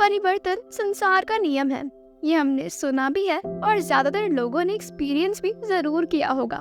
परिवर्तन संसार का नियम है, ये हमने सुना भी है और ज्यादातर लोगों ने एक्सपीरियंस भी जरूर किया होगा।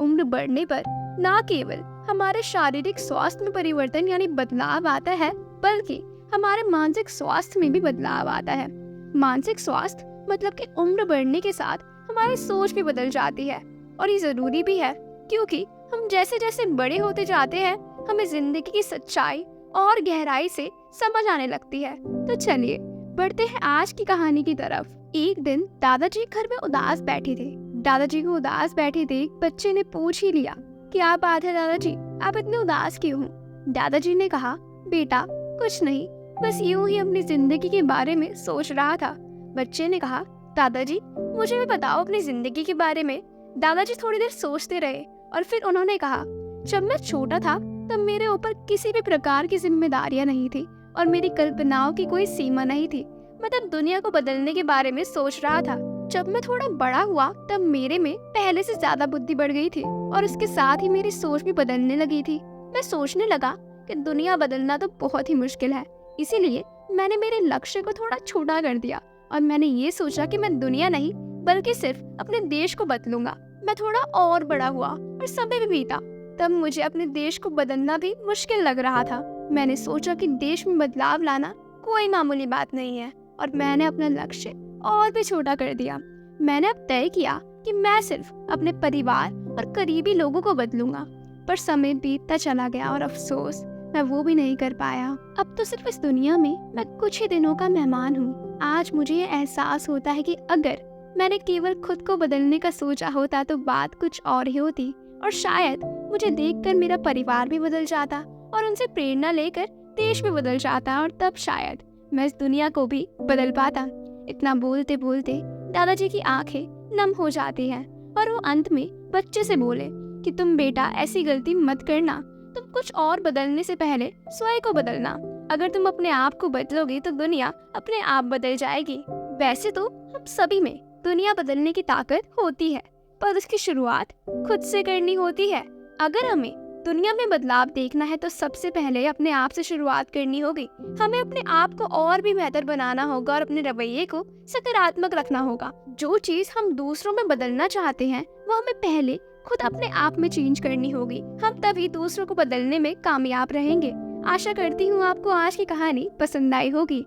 उम्र बढ़ने पर न केवल हमारे शारीरिक स्वास्थ्य में परिवर्तन यानी बदलाव आता है, बल्कि हमारे मानसिक स्वास्थ्य में भी बदलाव आता है। मानसिक स्वास्थ्य मतलब कि उम्र बढ़ने के साथ हमारी सोच भी बदल जाती है, और ये जरूरी भी है क्योंकि हम जैसे जैसे बड़े होते जाते हैं हमें जिंदगी की सच्चाई और गहराई से समझ आने लगती है। तो चलिए बढ़ते हैं आज की कहानी की तरफ। एक दिन दादाजी घर में उदास बैठे थे। दादाजी को उदास बैठे देख बच्चे ने पूछ ही लिया, क्या बात है दादाजी, आप इतने उदास क्यों हो? दादाजी ने कहा, बेटा कुछ नहीं, बस यूं ही अपनी जिंदगी के बारे में सोच रहा था। बच्चे ने कहा, दादाजी मुझे भी बताओ अपनी जिंदगी के बारे में। दादाजी थोड़ी देर सोचते रहे और फिर उन्होंने कहा, जब मैं छोटा था तब मेरे ऊपर किसी भी प्रकार की जिम्मेदारियां नहीं थी और मेरी कल्पनाओं की कोई सीमा नहीं थी। मैं तब दुनिया को बदलने के बारे में सोच रहा था। जब मैं थोड़ा बड़ा हुआ तब मेरे में पहले से ज्यादा बुद्धि बढ़ गई थी और उसके साथ ही मेरी सोच भी बदलने लगी थी। मैं सोचने लगा कि दुनिया बदलना तो बहुत ही मुश्किल है, इसीलिए मैंने मेरे लक्ष्य को थोड़ा छोटा कर दिया और मैंने ये सोचा कि मैं दुनिया नहीं बल्कि सिर्फ अपने देश को बदलूंगा। मैं थोड़ा और बड़ा हुआ और समय भी बीता, तब मुझे अपने देश को बदलना भी मुश्किल लग रहा था। मैंने सोचा कि देश में बदलाव लाना कोई मामूली बात नहीं है और मैंने अपना लक्ष्य और भी छोटा कर दिया। मैंने अब तय किया कि मैं सिर्फ अपने परिवार और करीबी लोगों को बदलूंगा, पर समय बीतता चला गया और अफसोस मैं वो भी नहीं कर पाया। अब तो सिर्फ इस दुनिया में मैं कुछ ही दिनों का मेहमान हूँ। आज मुझे ये एहसास होता है कि अगर मैंने केवल खुद को बदलने का सोचा होता तो बात कुछ और ही होती, और शायद मुझे देखकर मेरा परिवार भी बदल जाता और उनसे प्रेरणा लेकर देश भी बदल जाता, और तब शायद मैं इस दुनिया को भी बदल पाता। इतना बोलते बोलते दादाजी की आंखें नम हो जाती हैं और वो अंत में बच्चे से बोले कि तुम बेटा ऐसी गलती मत करना, तुम कुछ और बदलने से पहले स्वयं को बदलना। अगर तुम अपने आप को बदलोगे तो दुनिया अपने आप बदल जाएगी। वैसे तो हम सभी में दुनिया बदलने की ताकत होती है, पर उसकी शुरुआत खुद से करनी होती है। अगर हमें दुनिया में बदलाव देखना है तो सबसे पहले अपने आप से शुरुआत करनी होगी। हमें अपने आप को और भी बेहतर बनाना होगा और अपने रवैये को सकारात्मक रखना होगा। जो चीज हम दूसरों में बदलना चाहते हैं वो हमें पहले खुद अपने आप में चेंज करनी होगी। हम तभी दूसरों को बदलने में कामयाब रहेंगे। आशा करती हूँ आपको आज की कहानी पसंद आई होगी।